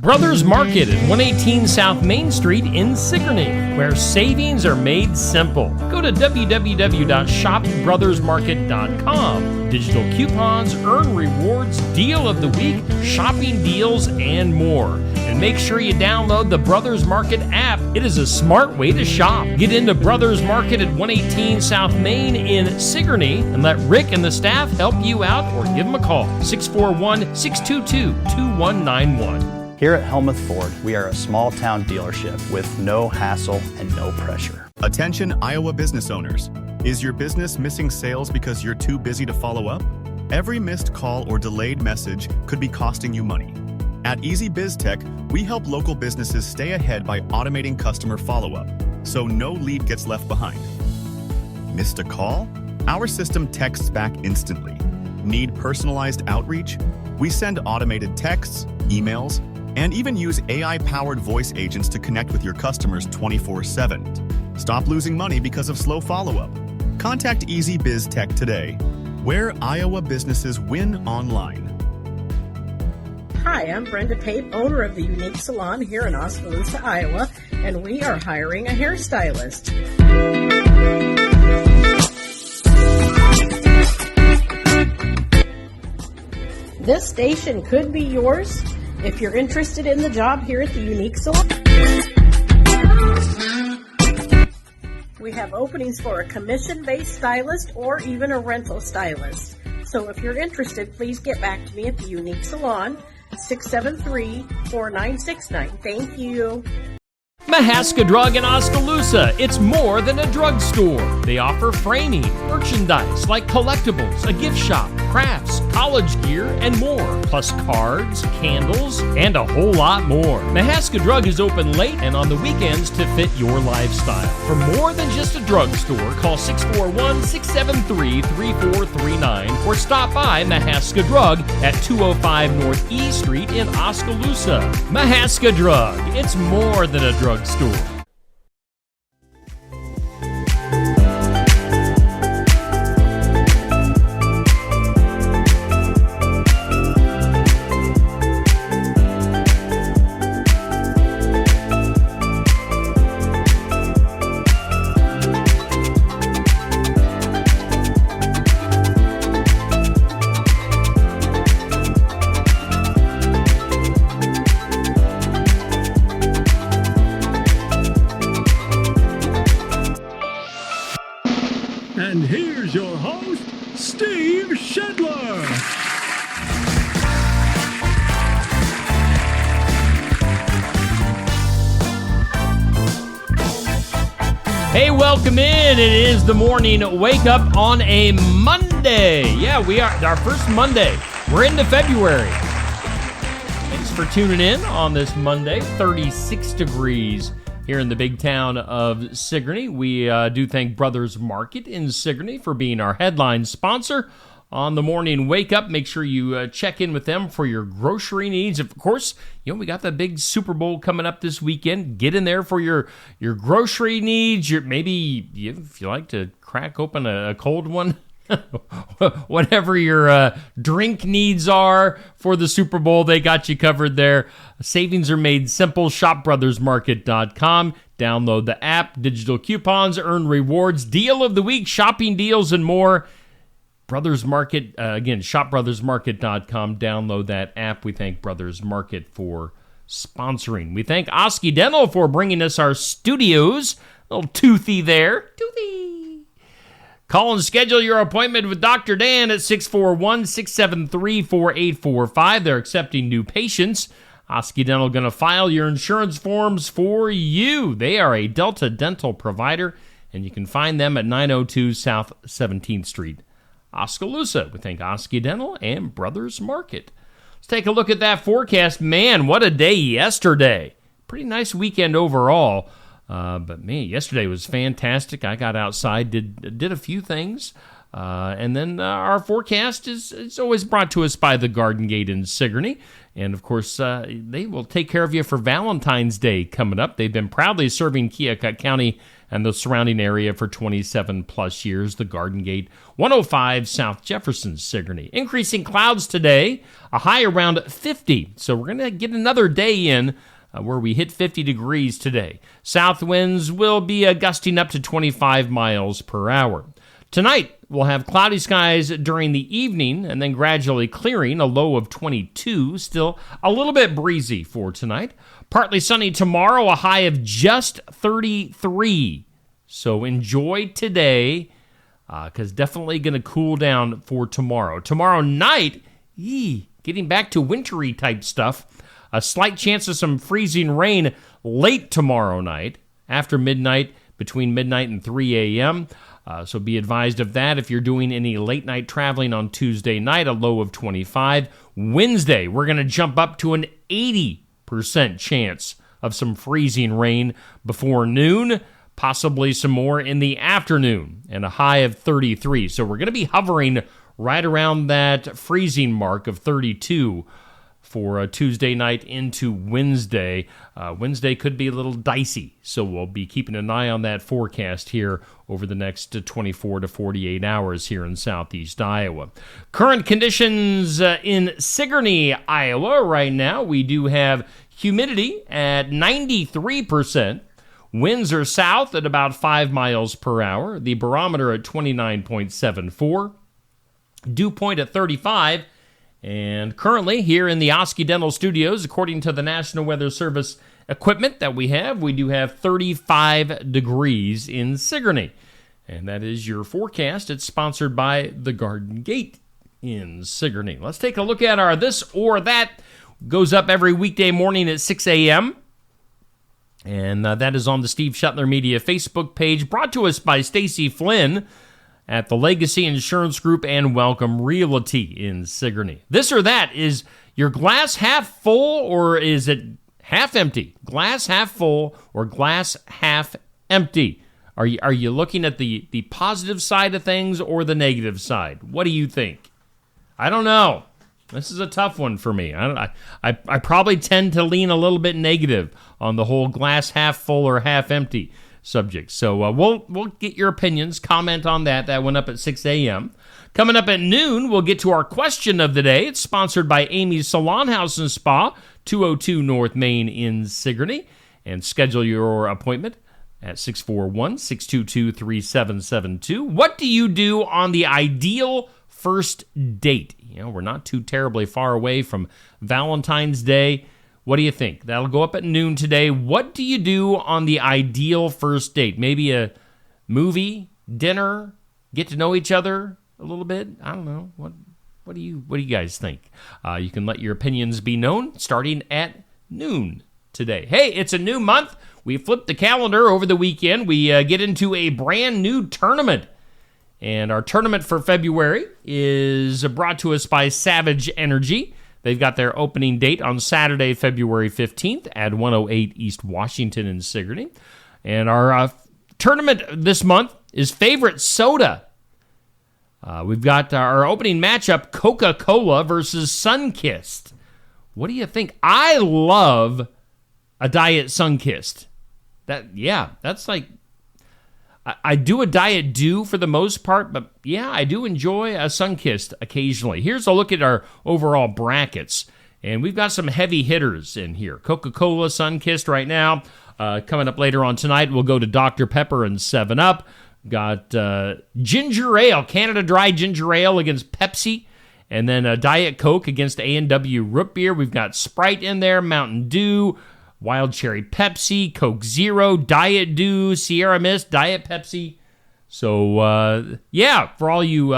Brothers Market at 118 South Main Street in Sigourney, where savings are made simple. Go to www.shopbrothersmarket.com. Digital coupons, earn rewards, deal of the week, shopping deals, and more. And make sure you download the Brothers Market app. It is a smart way to shop. Get into Brothers Market at 118 South Main in Sigourney and let Rick and the staff help you out or give them a call. 641-622-2191. Here at Helmuth Ford, we are a small town dealership with no hassle and no pressure. Attention Iowa business owners. Is your business missing sales because you're too busy to follow up? Every missed call or delayed message could be costing you money. At Easy Biz Tech, we help local businesses stay ahead by automating customer follow-up, so no lead gets left behind. Missed a call? Our system texts back instantly. Need personalized outreach? We send automated texts, emails, and even use AI-powered voice agents to connect with your customers 24/7. Stop losing money because of slow follow-up. Contact Easy Biz Tech today, where Iowa businesses win online. Hi, I'm Brenda Pape, owner of the Unique Salon here in Oskaloosa, Iowa, and we are hiring a hairstylist. This station could be yours if you're interested in the job here at the Unique Salon. We have openings for a commission-based stylist or even a rental stylist. So if you're interested, please get back to me at the Unique Salon, 673-4969. Thank you. Mahaska Drug in Oskaloosa. It's more than a drugstore. They offer framing, merchandise like collectibles, a gift shop, crafts, college gear, and more, plus cards, candles, and a whole lot more. Mahaska Drug is open late and on the weekends to fit your lifestyle. For more than just a drugstore, call 641-673-3439 or stop by Mahaska Drug at 205 North E Street in Oskaloosa. Mahaska Drug. It's more than a drugstore. And here's your host, Steve Shedler. Hey, welcome in. It is the morning wake up on a Monday. Yeah, we are our first Monday. We're into February. Thanks for tuning in on this Monday. 36 degrees here in the big town of Sigourney. We do thank Brothers Market in Sigourney for being our headline sponsor on the morning wake up. Make sure you check in with them for your grocery needs. Of course, you know, we got the big Super Bowl coming up this weekend. Get in there for your grocery needs. Maybe if you like to crack open a cold one. Whatever your drink needs are for the Super Bowl, they got you covered there. Savings are made simple. ShopBrothersMarket.com. Download the app. Digital coupons, earn rewards, deal of the week, shopping deals, and more. Brothers Market, again, ShopBrothersMarket.com. Download that app. We thank Brothers Market for sponsoring. We thank Oski Dental for bringing us our studios. A little toothy there. Toothy. Call and schedule your appointment with Dr. Dan at 641-673-4845. They're accepting new patients. Oski Dental going to file your insurance forms for you. They are a Delta Dental provider, and you can find them at 902 South 17th Street, Oskaloosa. We thank Oski Dental and Brothers Market. Let's take a look at that forecast. Man, what a day yesterday. Pretty nice weekend overall. But man, yesterday was fantastic. I got outside, did a few things, and then our forecast is always brought to us by the Garden Gate in Sigourney. And, of course, they will take care of you for Valentine's Day coming up. They've been proudly serving Keokuk County and the surrounding area for 27-plus years. The Garden Gate, 105 South Jefferson, Sigourney. Increasing clouds today, a high around 50. So we're going to get another day in where we hit 50 degrees today. South winds will be gusting up to 25 miles per hour. Tonight, we'll have cloudy skies during the evening and then gradually clearing, a low of 22. Still a little bit breezy for tonight. Partly sunny tomorrow, a high of just 33. So enjoy today, because definitely going to cool down for tomorrow. Tomorrow night, getting back to wintry type stuff. A slight chance of some freezing rain late tomorrow night, after midnight, between midnight and 3 a.m., so be advised of that if you're doing any late night traveling on Tuesday night, a low of 25. Wednesday, we're going to jump up to an 80% chance of some freezing rain before noon, possibly some more in the afternoon, and a high of 33. So we're going to be hovering right around that freezing mark of 32 for Tuesday night into Wednesday. Wednesday could be a little dicey, so we'll be keeping an eye on that forecast here over the next 24 to 48 hours here in southeast Iowa. Current conditions in Sigourney, Iowa right now, we do have humidity at 93%. Winds are south at about 5 miles per hour. The barometer at 29.74. Dew point at 35. And currently, here in the Oskey Dental Studios, according to the National Weather Service equipment that we do have 35 degrees in Sigourney. And that is your forecast. It's sponsored by the Garden Gate in Sigourney. Let's take a look at our This or That. Goes up every weekday morning at 6 a.m. And that is on the Steve Shetler Media Facebook page, brought to us by Stacy Flynn at the Legacy Insurance Group and Welcome Realty in Sigourney. This or That, is your glass half full or is it half empty? Glass half full or glass half empty? Are you looking at the positive side of things or the negative side? What do you think? I don't know. This is a tough one for me. I probably tend to lean a little bit negative on the whole glass half full or half empty subject. So we'll get your opinions, comment on that. That went up at 6 a.m. Coming up at noon, we'll get to our question of the day. It's sponsored by Amy's Salon House and Spa, 202 North Main in Sigourney. And schedule your appointment at 641-622-3772. What do you do on the ideal first date? You know, we're not too terribly far away from Valentine's Day. What do you think? That'll go up at noon today. What do you do on the ideal first date? Maybe a movie, dinner, get to know each other a little bit? I don't know. What do you guys think? You can let your opinions be known starting at noon today. Hey, it's a new month. We flipped the calendar over the weekend. We get into a brand new tournament. And our tournament for February is brought to us by Savage Energy. They've got their opening date on Saturday, February 15th at 108 East Washington in Sigourney. And our tournament this month is Favorite Soda. We've got our opening matchup, Coca-Cola versus Sunkist. What do you think? I love a Diet Sunkist. That's like, I do a Diet Dew for the most part, but yeah, I do enjoy a Sunkist occasionally. Here's a look at our overall brackets, and we've got some heavy hitters in here. Coca-Cola, Sunkist right now. Coming up later on tonight, we'll go to Dr. Pepper and 7-Up. Got Ginger Ale, Canada Dry Ginger Ale against Pepsi, and then Diet Coke against A&W Root Beer. We've got Sprite in there, Mountain Dew, Wild Cherry Pepsi, Coke Zero, Diet Dew, Sierra Mist, Diet Pepsi. So, for all you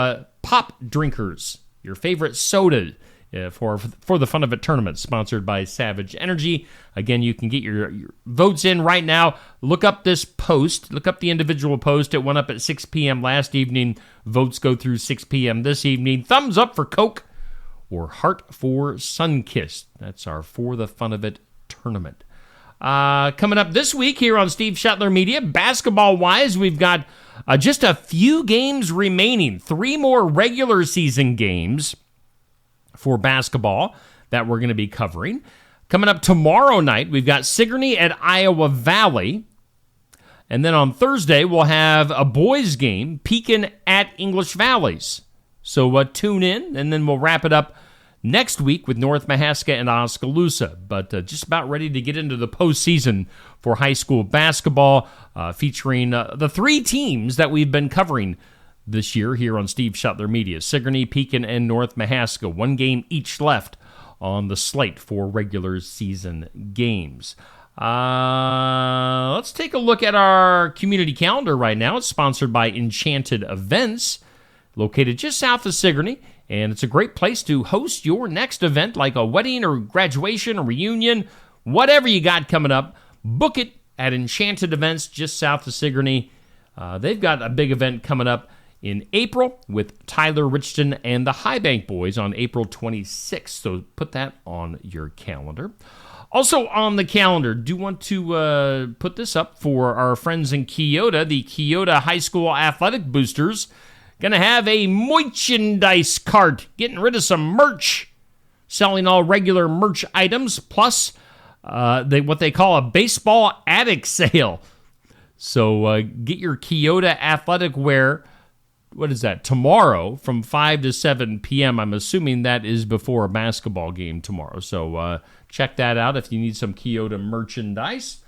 pop drinkers, your favorite soda for the Fun of It tournament, sponsored by Savage Energy. Again, you can get your votes in right now. Look up this post. Look up the individual post. It went up at 6 p.m. last evening. Votes go through 6 p.m. this evening. Thumbs up for Coke or heart for Sunkist. That's our For the Fun of It tournament. Coming up this week here on Steve Shetler Media, basketball-wise, we've got just a few games remaining. 3 more regular season games for basketball. that we're going to be covering. Coming up tomorrow night, we've got Sigourney at Iowa Valley. And then on Thursday, we'll have a boys game, Pekin at English Valleys. So tune in, and then we'll wrap it up next week with North Mahaska and Oskaloosa. But just about ready to get into the postseason for high school basketball, featuring the three teams that we've been covering this year here on Steve Shetler Media: Sigourney, Pekin, and North Mahaska. One game each left on the slate for regular season games. Let's take a look at our community calendar right now. It's sponsored by Enchanted Events, located just south of Sigourney, and it's a great place to host your next event, like a wedding or graduation or reunion, whatever you got coming up. Book it at Enchanted Events just south of Sigourney. They've got a big event coming up in April with Tyler Richton and the High Bank Boys on April 26th, so put that on your calendar. Also on the calendar, do want to put this up for our friends in Keota. The Keota High School Athletic Boosters going to have a merchandise cart, getting rid of some merch, selling all regular merch items, plus what they call a baseball attic sale. So get your Keota athletic wear. What is that? Tomorrow from 5 to 7 p.m. I'm assuming that is before a basketball game tomorrow. So check that out if you need some Keota merchandise.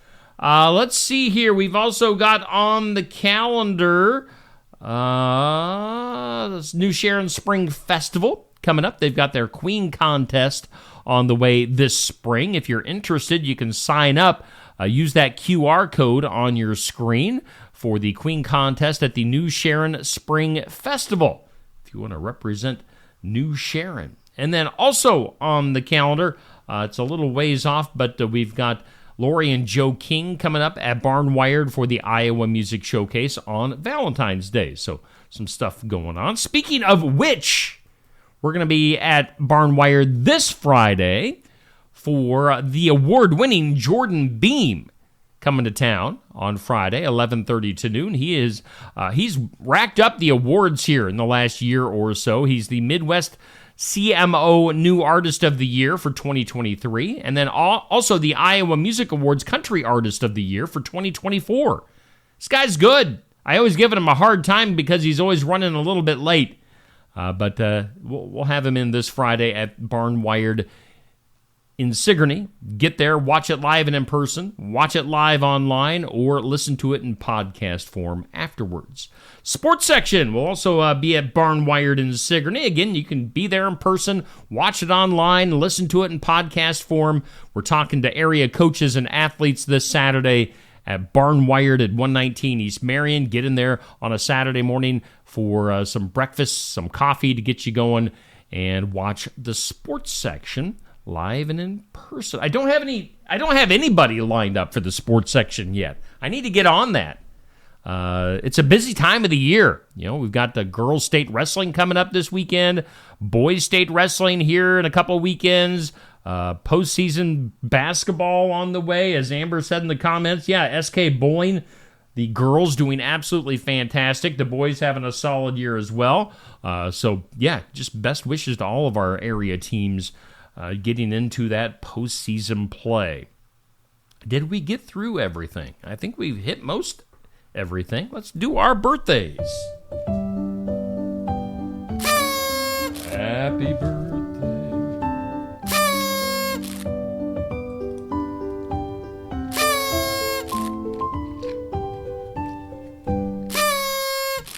Let's see here. We've also got on the calendar this New Sharon Spring Festival coming up. They've got their Queen Contest on the way this spring. If you're interested, you can sign up. Use that QR code on your screen for the Queen Contest at the New Sharon Spring Festival, if you want to represent New Sharon. And then also on the calendar, it's a little ways off, but we've got Lori and Joe King coming up at Barnwired for the Iowa Music Showcase on Valentine's Day. So some stuff going on. Speaking of which, we're going to be at Barnwired this Friday for the award-winning Jordan Beam coming to town on Friday, 11:30 to noon. He's racked up the awards here in the last year or so. He's the Midwest CMO New Artist of the Year for 2023, and then also the Iowa Music Awards Country Artist of the Year for 2024. This guy's good. I always give him a hard time because he's always running a little bit late, but we'll have him in this Friday at Barnwired in Sigourney. Get there, watch it live and in person, watch it live online, or listen to it in podcast form afterwards. Sports section will also be at Barnwired in Sigourney. Again, you can be there in person, watch it online, listen to it in podcast form. We're talking to area coaches and athletes this Saturday at Barnwired at 119 East Marion. Get in there on a Saturday morning for some breakfast, some coffee to get you going, and watch the sports section live and in person. I don't have anybody lined up for the sports section yet. I need to get on that. It's a busy time of the year. You know, we've got the girls' state wrestling coming up this weekend, boys' state wrestling here in a couple of weekends, postseason basketball on the way, as Amber said in the comments. Yeah, SK Bowling, the girls doing absolutely fantastic. The boys having a solid year as well. So, yeah, just best wishes to all of our area teams getting into that postseason play. Did we get through everything? I think we've hit most everything. Let's do our birthdays. Happy birthday.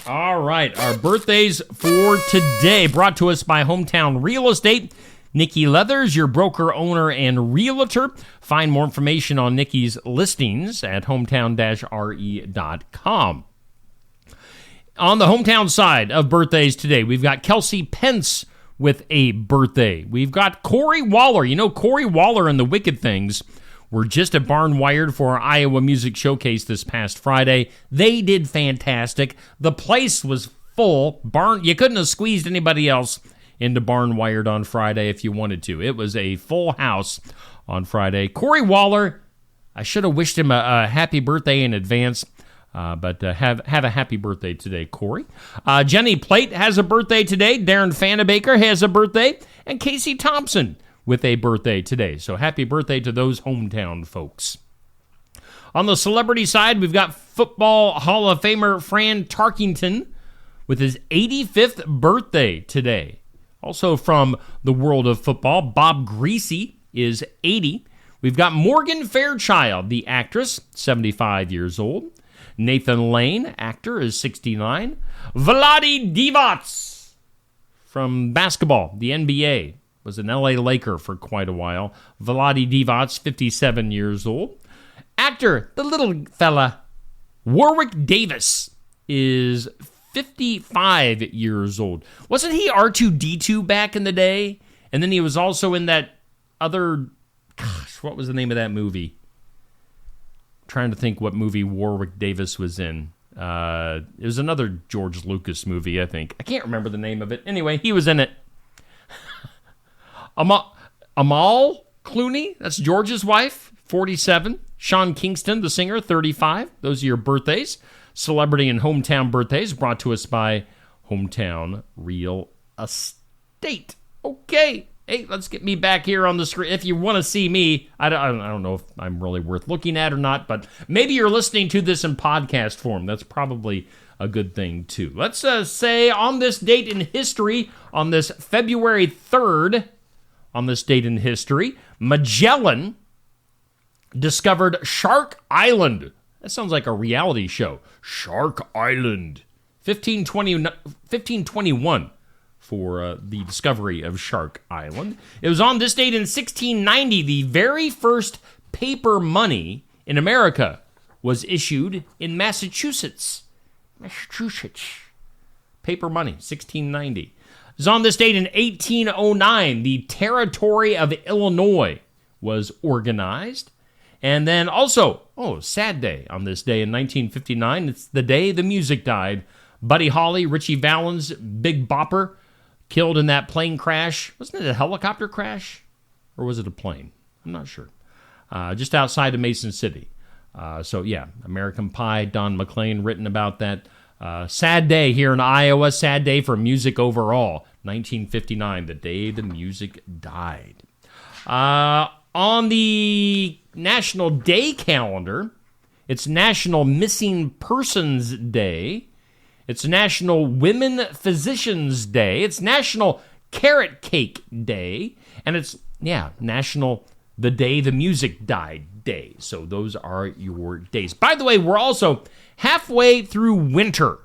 All right, our birthdays for today brought to us by Hometown Real Estate. Nikki Leathers, your broker, owner, and realtor. Find more information on Nikki's listings at hometown-re.com. On the hometown side of birthdays today, we've got Kelsey Pence with a birthday. We've got Corey Waller. You know, Corey Waller and the Wicked Things were just at Barnwired for our Iowa Music Showcase this past Friday. They did fantastic. The place was full. You couldn't have squeezed anybody else into Barnwired on Friday if you wanted to. It was a full house on Friday. Corey Waller, I should have wished him a happy birthday in advance, but have a happy birthday today, Corey. Jenny Plate has a birthday today. Darren Fannebaker has a birthday. And Casey Thompson with a birthday today. So happy birthday to those hometown folks. On the celebrity side, we've got Football Hall of Famer Fran Tarkenton with his 85th birthday today. Also from the world of football, Bob Greasy is 80. We've got Morgan Fairchild, the actress, 75 years old. Nathan Lane, actor, is 69. Vlade Divac from basketball, the NBA, was an LA Laker for quite a while. Vlade Divac, 57 years old. Actor, the little fella, Warwick Davis, is 55 years old. Wasn't he R2-D2 back in the day? And then he was also in that other, gosh, what was the name of that movie? I'm trying to think what movie Warwick Davis was in. It was another George Lucas movie, I think. I can't remember the name of it. Anyway, he was in it. Amal Clooney, that's George's wife, 47. Sean Kingston, the singer, 35. Those are your birthdays. Celebrity and hometown birthdays brought to us by Hometown Real Estate. Okay. Hey, let's get me back here on the screen. If you want to see me, I don't know if I'm really worth looking at or not, but maybe you're listening to this in podcast form. That's probably a good thing, too. Let's say on this date in history, on this February 3rd, on this date in history, Magellan discovered Shark Island. That sounds like a reality show. Shark Island. 1521 for the discovery of Shark Island. It was on this date in 1690, the very first paper money in America was issued in Massachusetts. Paper money, 1690. It was on this date in 1809, the Territory of Illinois was organized. And then also, sad day on this day in 1959. It's the day the music died. Buddy Holly, Richie Valens, Big Bopper, killed in that plane crash. Wasn't it a helicopter crash? Or was it a plane? I'm not sure. Just outside of Mason City. American Pie, Don McLean written about that. Sad day here in Iowa. Sad day for music overall. 1959, the day the music died. On the National Day calendar, it's National Missing Persons Day. It's National Women Physicians Day. It's National Carrot Cake Day. And it's, National The Day the Music Died Day. So those are your days. By the way, we're also halfway through winter,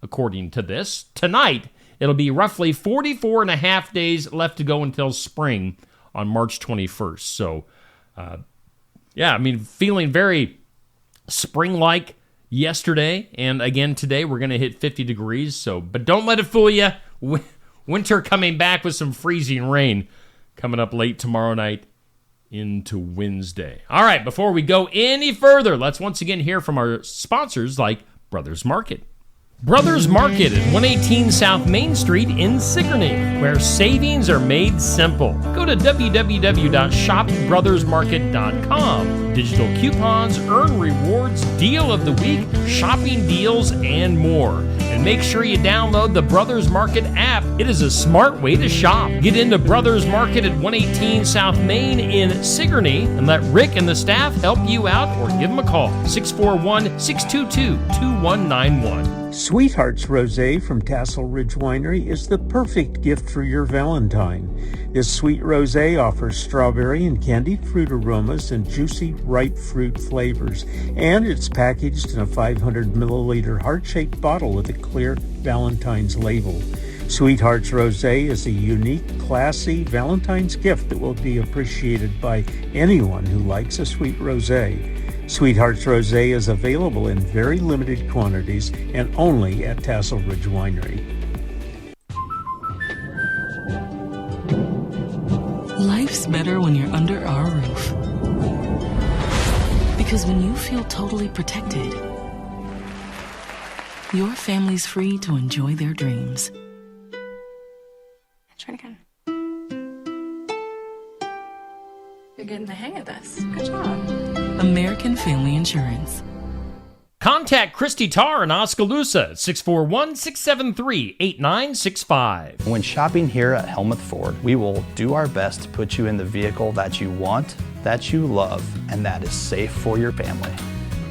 according to this. Tonight, it'll be roughly 44 and a half days left to go until spring on March 21st. So, feeling very spring-like yesterday, and again today we're going to hit 50 degrees. So, but don't let it fool you. Winter coming back with some freezing rain coming up late tomorrow night into Wednesday. All right, before we go any further, let's once again hear from our sponsors like Brothers Market. Brothers Market at 118 South Main Street in Sigourney, where savings are made simple. Go to www.shopbrothersmarket.com. Digital coupons, earn rewards, deal of the week, shopping deals, and more. And make sure you download the Brothers Market app. It is a smart way to shop. Get into Brothers Market at 118 South Main in Sigourney and let Rick and the staff help you out, or give them a call, 641-622-2191. Sweethearts Rosé from Tassel Ridge Winery is the perfect gift for your Valentine. This sweet rosé offers strawberry and candied fruit aromas and juicy, ripe fruit flavors, and it's packaged in a 500 milliliter heart-shaped bottle with a clear Valentine's label. Sweethearts Rosé is a unique, classy Valentine's gift that will be appreciated by anyone who likes a sweet rosé. Sweethearts Rosé is available in very limited quantities and only at Tassel Ridge Winery. Life's better when you're under our roof. Because when you feel totally protected, your family's free to enjoy their dreams. Try it again. You're getting the hang of this. Good job. American Family Insurance. Contact Christy Tarr in Oskaloosa at 641-673-8965. When shopping here at Helmuth Ford, we will do our best to put you in the vehicle that you want, that you love, and that is safe for your family.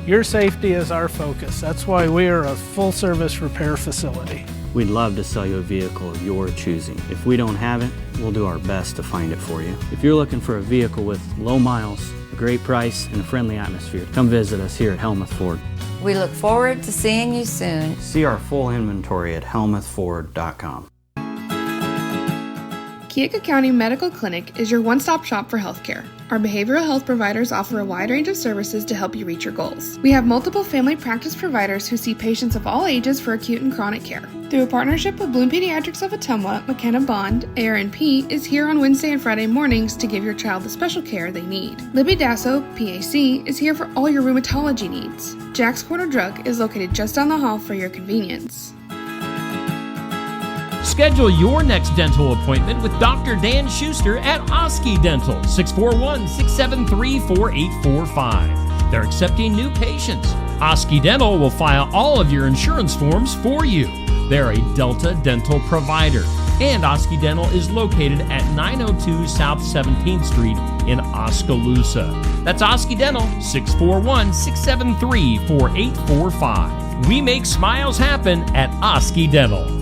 Your safety is our focus. That's why we are a full-service repair facility. We'd love to sell you a vehicle of your choosing. If we don't have it, we'll do our best to find it for you. If you're looking for a vehicle with low miles, a great price, and a friendly atmosphere, come visit us here at Helmuth Ford. We look forward to seeing you soon. See our full inventory at helmuthford.com. Keokuk County Medical Clinic is your one-stop shop for healthcare. Our behavioral health providers offer a wide range of services to help you reach your goals. We have multiple family practice providers who see patients of all ages for acute and chronic care. Through a partnership with Bloom Pediatrics of Ottumwa, McKenna Bond, ARNP, is here on Wednesday and Friday mornings to give your child the special care they need. Libby Dasso, PAC, is here for all your rheumatology needs. Jack's Corner Drug is located just down the hall for your convenience. Schedule your next dental appointment with Dr. Dan Schuster at Oski Dental, 641-673-4845. They're accepting new patients. Oski Dental will file all of your insurance forms for you. They're a Delta dental provider. And Oski Dental is located at 902 South 17th Street in Oskaloosa. That's Oski Dental, 641-673-4845. We make smiles happen at Oski Dental.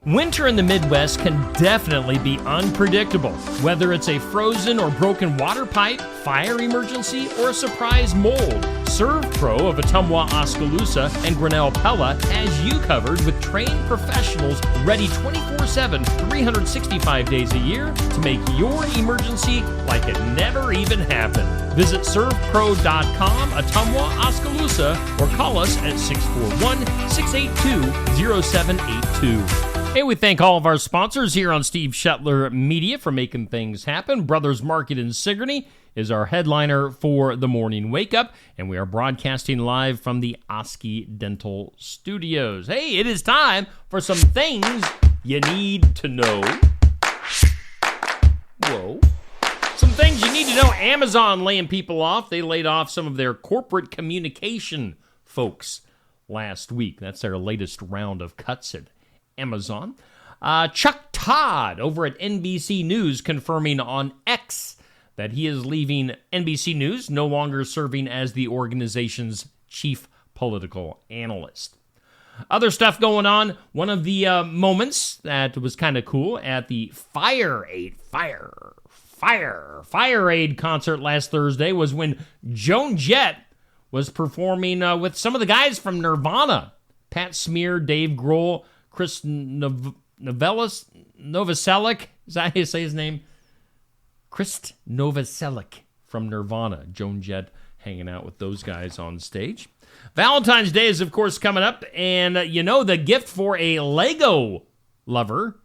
Winter in the Midwest can definitely be unpredictable. Whether it's a frozen or broken water pipe, fire emergency, or a surprise mold, ServPro of Ottumwa, Oskaloosa, and Grinnell Pella has you covered with trained professionals ready 24/7, 365 days a year to make your emergency like it never even happened. Visit servpro.com, Ottumwa, Oskaloosa, or call us at 641-682-0782. Hey, we thank all of our sponsors here on Steve Shetler Media for making things happen. Brothers Market in Sigourney is our headliner for the morning wake up, and we are broadcasting live from the Oski Dental Studios. Hey, it is time for some things you need to know. Whoa. Some things you need to know. Amazon laying people off. They laid off some of their corporate communication folks last week. That's their latest round of cuts at Amazon. Chuck Todd over at NBC News confirming on X that he is leaving NBC News, no longer serving as the organization's chief political analyst. Other stuff going on. One of the moments that was kind of cool at the Fire Aid concert last Thursday was when Joan Jett was performing with some of the guys from Nirvana. Pat Smear, Dave Grohl, Chris Novoselic, is that how you say his name? Chris Novoselic from Nirvana. Joan Jett hanging out with those guys on stage. Valentine's Day is, of course, coming up, and the gift for a Lego lover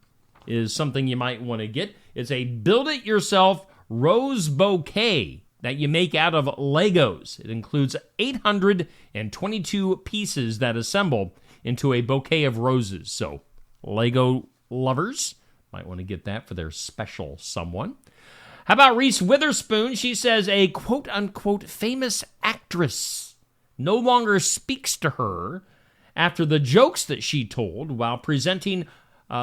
is something you might want to get. It's a build-it-yourself rose bouquet that you make out of Legos. It includes 822 pieces that assemble into a bouquet of roses. So, Lego lovers might want to get that for their special someone. How about Reese Witherspoon? She says a quote-unquote famous actress no longer speaks to her after the jokes that she told while presenting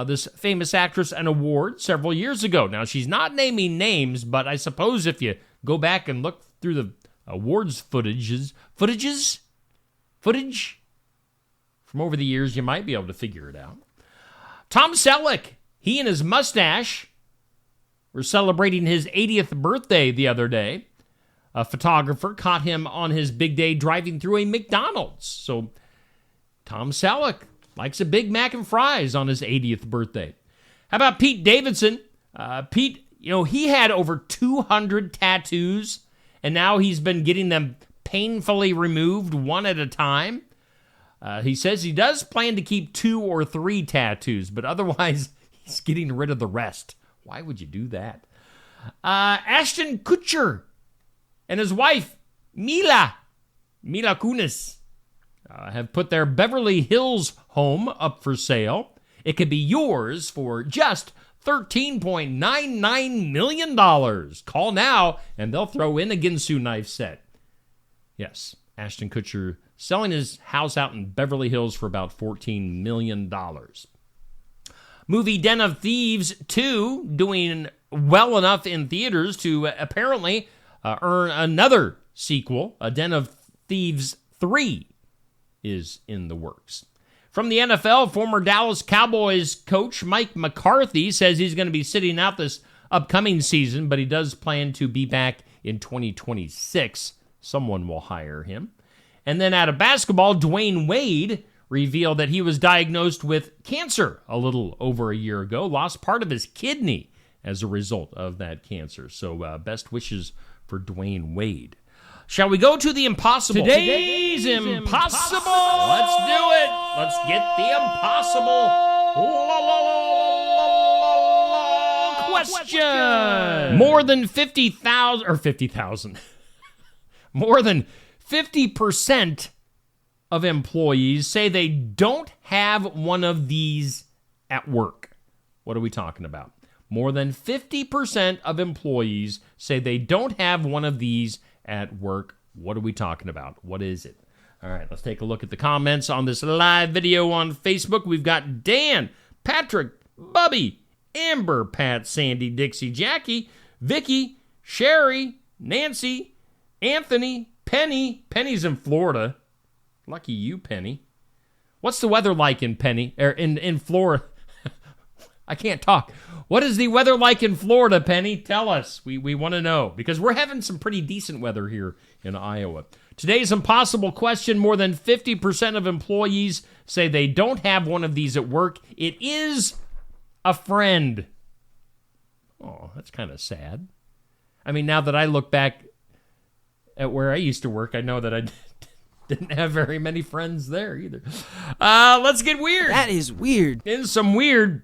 this famous actress an award several years ago. Now, she's not naming names, but I suppose if you go back and look through the awards footage from over the years, you might be able to figure it out. Tom Selleck, he and his mustache were celebrating his 80th birthday the other day. A photographer caught him on his big day driving through a McDonald's. So Tom Selleck likes a Big Mac and fries on his 80th birthday. How about Pete Davidson? Pete, he had over 200 tattoos, and now he's been getting them painfully removed one at a time. He says he does plan to keep 2 or 3 tattoos, but otherwise he's getting rid of the rest. Why would you do that? Ashton Kutcher and his wife, Mila Kunis, have put their Beverly Hills home up for sale. It could be yours for just $13.99 million. Call now, and they'll throw in a Ginsu knife set. Yes, Ashton Kutcher selling his house out in Beverly Hills for about $14 million. Movie Den of Thieves 2 doing well enough in theaters to apparently earn another sequel. A Den of Thieves 3 is in the works. From the NFL, former Dallas Cowboys coach Mike McCarthy says he's going to be sitting out this upcoming season, but he does plan to be back in 2026. Someone will hire him. And then out of basketball, Dwayne Wade revealed that he was diagnosed with cancer a little over a year ago, lost part of his kidney as a result of that cancer. So best wishes for Dwayne Wade. Shall we go to the impossible? Today's impossible. Let's do it. Let's get the impossible question. More than 50,000 more than 50% of employees say they don't have one of these at work. What are we talking about? More than 50% of employees say they don't have one of these at work. What are we talking about? What is it? All right, let's take a look at the comments on this live video on Facebook. We've got Dan, Patrick, Bubby, Amber, Pat, Sandy, Dixie, Jackie, Vicky, Sherry, Nancy, Anthony, Penny. Penny's in Florida. Lucky you, Penny. What's the weather like in in Florida? I can't talk. What is the weather like in Florida, Penny? Tell us. We want to know, because we're having some pretty decent weather here in Iowa. Today's impossible question: more than 50% of employees say they don't have one of these at work. It is a friend. Oh, that's kind of sad. I mean, now that I look back at where I used to work, I know that I didn't have very many friends there either. Let's get weird. That is weird. In some weird,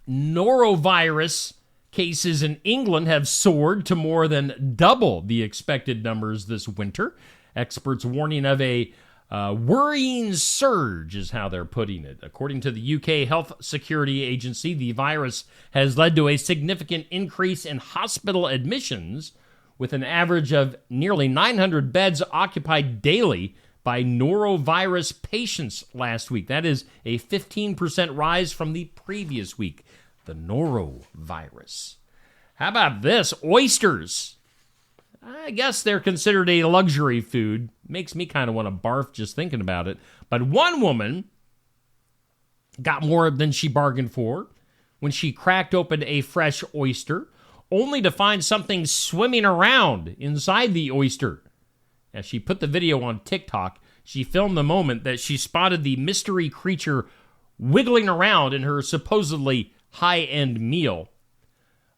norovirus cases in England have soared to more than double the expected numbers this winter. Experts warning of a worrying surge is how they're putting it. According to the UK Health Security Agency, the virus has led to a significant increase in hospital admissions, with an average of nearly 900 beds occupied daily by norovirus patients last week. That is a 15% rise from the previous week. The norovirus. How about this? Oysters. I guess they're considered a luxury food. Makes me kind of want to barf just thinking about it. But one woman got more than she bargained for when she cracked open a fresh oyster, only to find something swimming around inside the oyster. As she put the video on TikTok, she filmed the moment that she spotted the mystery creature wiggling around in her supposedly high-end meal.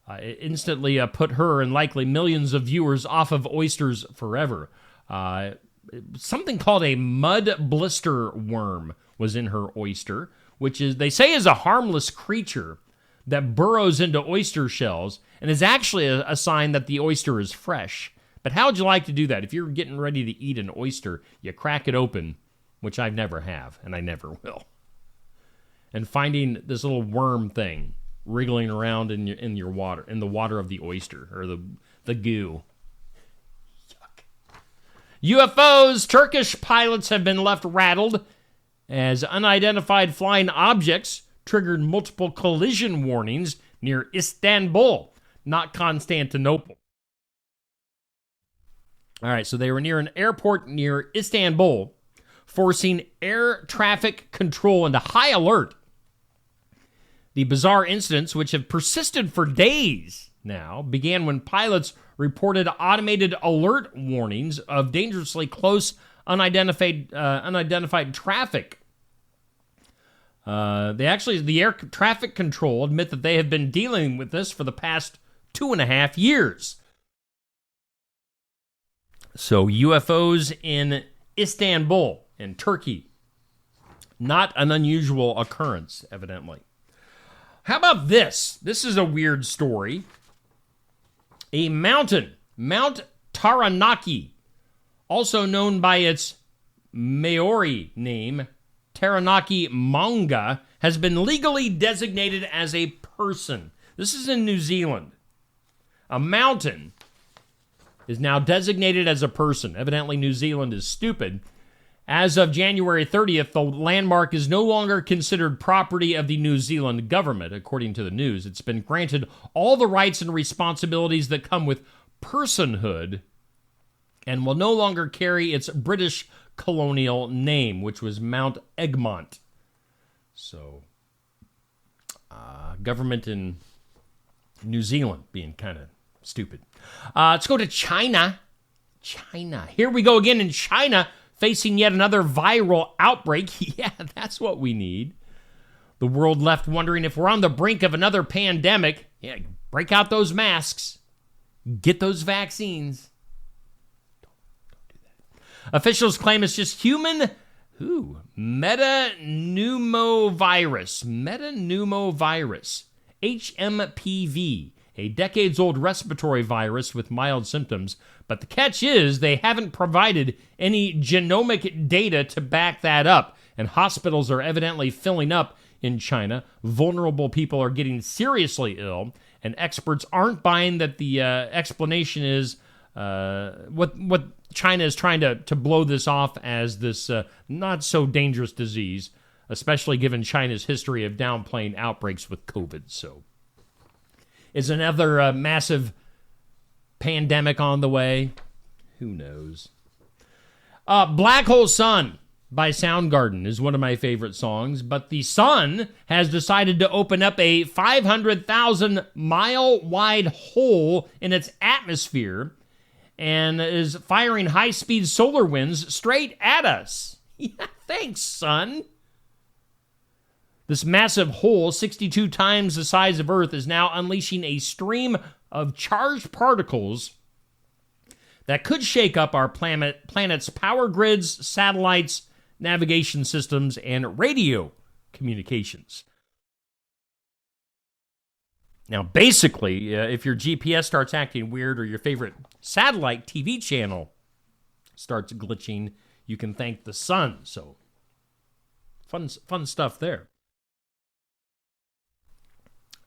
It instantly put her and likely millions of viewers off of oysters forever. Something called a mud blister worm was in her oyster, which is, they say, is a harmless creature that burrows into oyster shells and is actually a sign that the oyster is fresh. But how would you like to do that? If you're getting ready to eat an oyster, you crack it open, which I never have, and I never will. And finding this little worm thing wriggling around in your water, in the water of the oyster, or the goo. Yuck. UFOs. Turkish pilots have been left rattled as unidentified flying objects triggered multiple collision warnings near Istanbul, not Constantinople. All right, so they were near an airport near Istanbul, forcing air traffic control into high alert. The bizarre incidents, which have persisted for days now, began when pilots reported automated alert warnings of dangerously close unidentified traffic. The air traffic control admit that they have been dealing with this for the past 2.5 years. So UFOs in Istanbul, in Turkey. Not an unusual occurrence, evidently. How about this? This is a weird story. A mountain, Mount Taranaki, also known by its Maori name, Taranaki Manga, has been legally designated as a person. This is in New Zealand. A mountain is now designated as a person. Evidently, New Zealand is stupid. As of January 30th, the landmark is no longer considered property of the New Zealand government, according to the news. It's been granted all the rights and responsibilities that come with personhood and will no longer carry its British colonial name, which was Mount Egmont. So, government in New Zealand being kind of stupid. Let's go to China. Here we go again in China, facing yet another viral outbreak. Yeah, that's what we need. The world left wondering if we're on the brink of another pandemic. Yeah, break out those masks. Get those vaccines. Don't do that. Officials claim it's just human metapneumovirus, HMPV, a decades-old respiratory virus with mild symptoms. But the catch is they haven't provided any genomic data to back that up, and hospitals are evidently filling up in China. Vulnerable people are getting seriously ill, and experts aren't buying that the explanation is what China is trying to blow this off as this not-so-dangerous disease, especially given China's history of downplaying outbreaks with COVID. So, is another massive pandemic on the way? Who knows? Black Hole Sun by Soundgarden is one of my favorite songs, but the sun has decided to open up a 500,000-mile-wide hole in its atmosphere and is firing high-speed solar winds straight at us. Yeah, thanks, sun. This massive hole, 62 times the size of Earth, is now unleashing a stream of charged particles that could shake up our planet's power grids, satellites, navigation systems, and radio communications. Now, basically, if your GPS starts acting weird or your favorite satellite TV channel starts glitching, you can thank the sun. So, fun stuff there.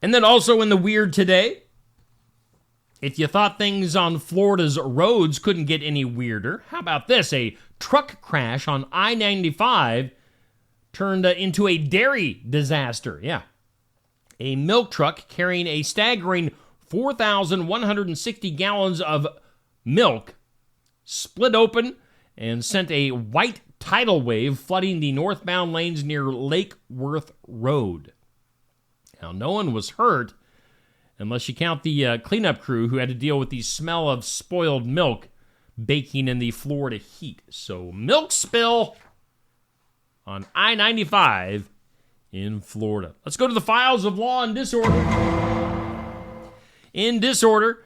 And then also in the weird today, if you thought things on Florida's roads couldn't get any weirder, how about this? A truck crash on I-95 turned into a dairy disaster. Yeah. A milk truck carrying a staggering 4,160 gallons of milk split open and sent a white tidal wave flooding the northbound lanes near Lake Worth Road. Now, no one was hurt, unless you count the cleanup crew who had to deal with the smell of spoiled milk baking in the Florida heat. So, milk spill on I-95 in Florida. Let's go to the files of Law and Disorder. In disorder,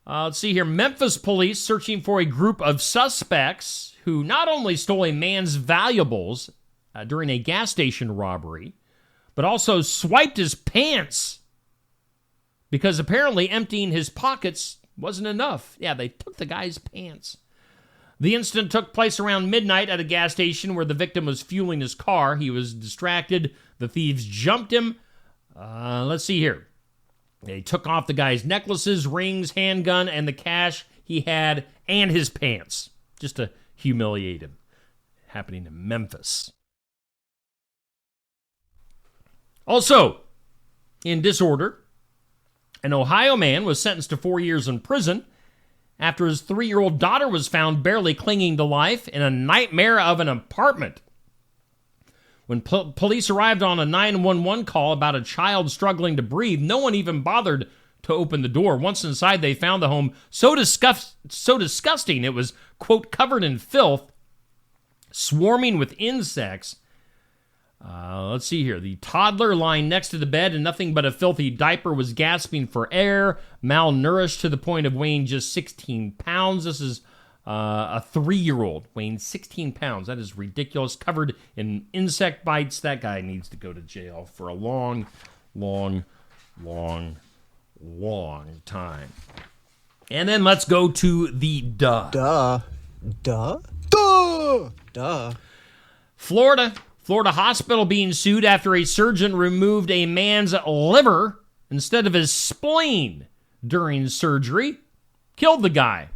let's see here. Memphis police searching for a group of suspects who not only stole a man's valuables during a gas station robbery, but also swiped his pants because apparently emptying his pockets wasn't enough. Yeah, they took the guy's pants. The incident took place around midnight at a gas station where the victim was fueling his car. He was distracted. The thieves jumped him. Let's see here. They took off the guy's necklaces, rings, handgun, and the cash he had, and his pants, just to humiliate him. Happening in Memphis. Also, in disorder, an Ohio man was sentenced to 4 years in prison after his 3-year-old daughter was found barely clinging to life in a nightmare of an apartment. When police arrived on a 911 call about a child struggling to breathe, no one even bothered to open the door. Once inside, they found the home so disgusting it was, quote, covered in filth, swarming with insects. Let's see here. The toddler lying next to the bed in nothing but a filthy diaper was gasping for air, malnourished to the point of weighing just 16 pounds. This is a 3-year-old weighing 16 pounds. That is ridiculous. Covered in insect bites. That guy needs to go to jail for a long, long, long, long time. And then let's go to the duh. Florida hospital being sued after a surgeon removed a man's liver instead of his spleen during surgery. Killed the guy.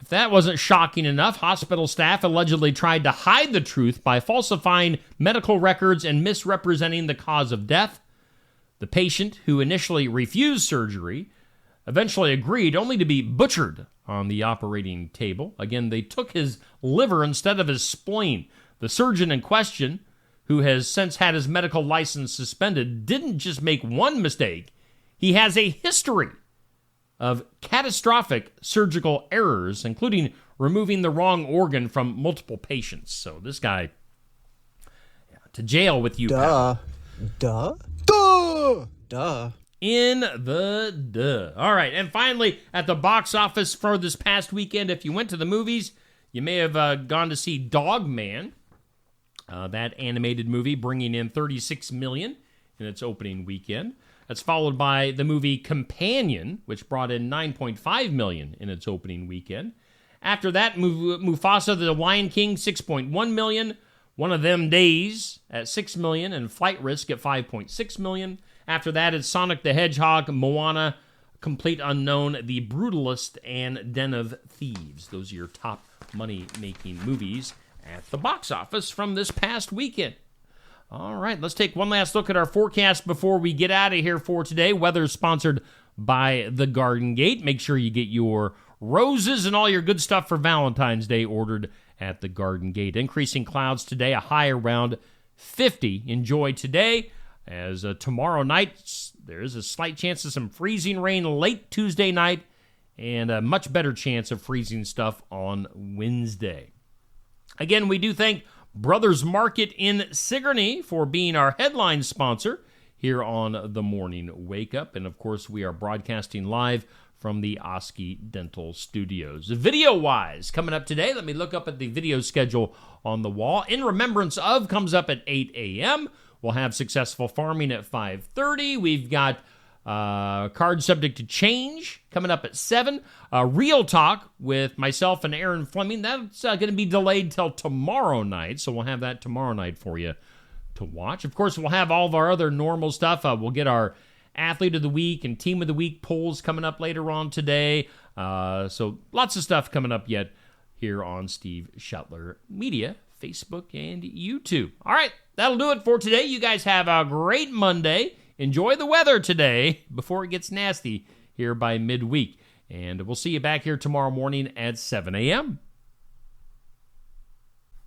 If that wasn't shocking enough, hospital staff allegedly tried to hide the truth by falsifying medical records and misrepresenting the cause of death. The patient, who initially refused surgery, eventually agreed, only to be butchered on the operating table. Again, they took his liver instead of his spleen. The surgeon in question, who has since had his medical license suspended, didn't just make one mistake. He has a history of catastrophic surgical errors, including removing the wrong organ from multiple patients. So this guy, to jail with you, pal. Duh. In the duh. All right, and finally, at the box office for this past weekend, if you went to the movies, you may have gone to see Dog Man, that animated movie, bringing in $36 million in its opening weekend. That's followed by the movie Companion, which brought in $9.5 million in its opening weekend. After that, Mufasa the Lion King, $6.1 million. One of Them Days at $6 million, and Flight Risk at $5.6 million. After that, it's Sonic the Hedgehog, Moana, Complete Unknown, The Brutalist, and Den of Thieves. Those are your top money-making movies at the box office from this past weekend. All right, let's take one last look at our forecast before we get out of here for today. Weather sponsored by The Garden Gate. Make sure you get your roses and all your good stuff for Valentine's Day ordered at The Garden Gate. Increasing clouds today, a high around 50. Enjoy today, as tomorrow night there is a slight chance of some freezing rain late Tuesday night, and a much better chance of freezing stuff on Wednesday. Again, we do thank Brothers Market in Sigourney for being our headline sponsor here on The Morning Wake Up. And, of course, we are broadcasting live from the Oski Dental Studios. Video-wise, coming up today, let me look up at the video schedule on the wall. In Remembrance Of comes up at 8 a.m. We'll have Successful Farming at 5:30. We've got Card Subject to Change coming up at 7. Real Talk with myself and Aaron Fleming. That's going to be delayed till tomorrow night, so we'll have that tomorrow night for you to watch. Of course, we'll have all of our other normal stuff. We'll get our Athlete of the Week and Team of the Week polls coming up later on today. So lots of stuff coming up yet here on Steve Shetler Media, Facebook, and YouTube. All right, that'll do it for today. You guys have a great Monday. Enjoy the weather today before it gets nasty here by midweek. And we'll see you back here tomorrow morning at 7 a.m.